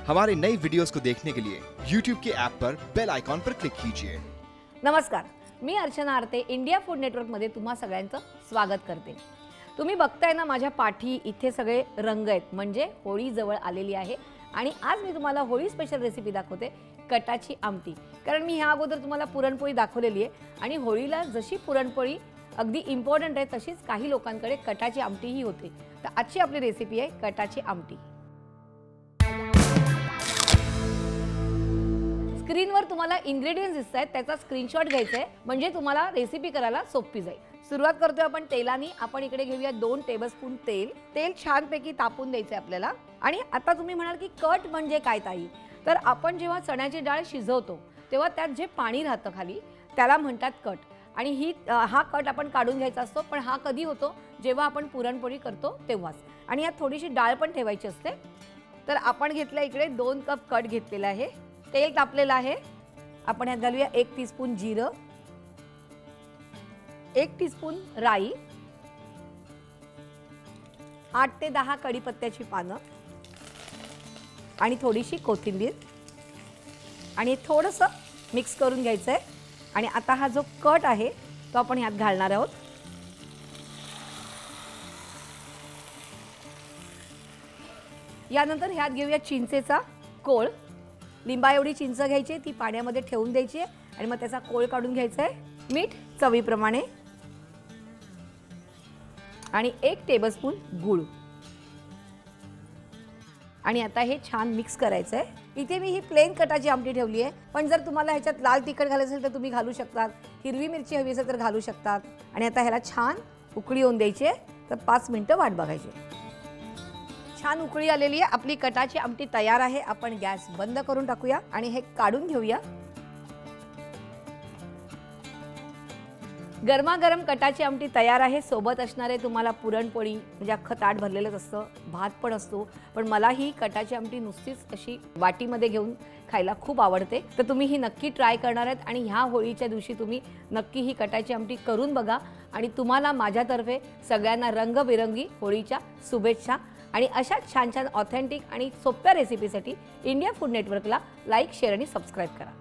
हमारे नए वीडियोस को देखने के लिए YouTube के ऐप पर बेल आइकॉन पर क्लिक कीजिए। नमस्कार, मी अर्चना आरते इंडिया फूड नेटवर्क मध्ये तुम्हा सगळ्यांचं स्वागत करते। तुम्ही बघताय ना माझ्या पाठी इथे सगळे रंग आहेत, म्हणजे होळी जवळ आलेली आहे आणि आज मी तुम्हाला होळी स्पेशल रेसिपी दाखवते, कटाची आमटी। कारण मी ह्या अगोदर तुम्हाला पुरणपोळी दाखवलेली आहे आणि होळीला जशी पुरणपोळी अगदी इम्पॉर्टंट आहे तशीच काही लोकांकडे कटाची आमटी ही होते। तर आजची आपली रेसिपी आहे कटाची आमटी। स्क्रीनवर तुम्हाला इंग्रेडिएंट्स दिसतायत, त्याचा स्क्रीनशॉट घ्यायचा आहे म्हणजे तुम्हाला रेसिपी करायला सोपी जाईल। सुरुवात करतोय आपण तेलानी। आपण इकडे घेऊया 2 टेबलस्पून तेल। तेल छानपैकी तापून द्यायचे आपल्याला। आणि आता तुम्ही म्हणाल की कट म्हणजे काय ताई? तर आपण जेव्हा चण्याची डाळ शिजवतो तेव्हा त्यात जे पाणी राहतं खाली त्याला म्हणतात कट। आणि हा कट आपण काढून घ्यायचा असतो, पण हा कधी होतो जेव्हा आपण पुरणपोळी करतो तेव्हाच। आणि यात थोडीशी डाळ पण ठेवायची असते। तर आपण घेतला इकडे 2 कप कट घेतलेला आहे। तेल तापलेलं आहे। आपण यात घालूया 1 टीस्पून जिरं, 1 टीस्पून राई, 8 ते 10 कढीपत्त्याची पानं आणि थोडीशी कोथिंबीर आणि थोडंसं मिक्स करून घ्यायचं आहे। आणि आता हा जो कट आहे तो आपण यात घालणार आहोत। यानंतर ह्यात घेऊया चिंचेचा कोळ। लिंबा एवढी चिंच घ्यायची, ती पाण्यामध्ये ठेवून द्यायची आणि मग त्याचा कोळ काढून घ्यायचा आहे। मीठ चवीप्रमाणे आणि 1 टेबलस्पून गूळ। आणि आता हे छान मिक्स करायचं आहे। इथे मी ही प्लेन कटाची आमटी ठेवली आहे, पण जर तुम्हाला ह्याच्यात लाल तिखट घालायचं असेल तर तुम्ही घालू शकतात, हिरवी मिरची हवी असेल तर घालू शकतात। आणि आता ह्याला छान उकळी येऊन द्यायची आहे। तर 5 मिनिटं वाट बघायची। छान उकळी आलेली आहे, आपली कटाची आमटी तयार आहे। आपण गॅस बंद करून टाकूया आणि हे काढून घेऊया। गरमागरम कटाची आमटी तयार आहे। सोबत असणारे तुम्हाला पुरणपोळी म्हणजे अख्खं ताट भरलेलंच असतं, भात पण असतो, पण मला ही कटाची आमटी नुसतीच अशी वाटीमध्ये घेऊन खायला खूप आवडते। तर तुम्ही ही नक्की ट्राय करणार आहेत आणि ह्या होळीच्या दिवशी तुम्ही नक्की ही कटाची आमटी करून बघा। आणि तुम्हाला माझ्यातर्फे सगळ्यांना रंगबिरंगी होळीच्या शुभेच्छा। आणि अशा छान छान ऑथेंटिक आणि सोप्या रेसिपीसाठी इंडिया फूड नेटवर्कला लाईक, शेअर आणि सबस्क्राइब करा।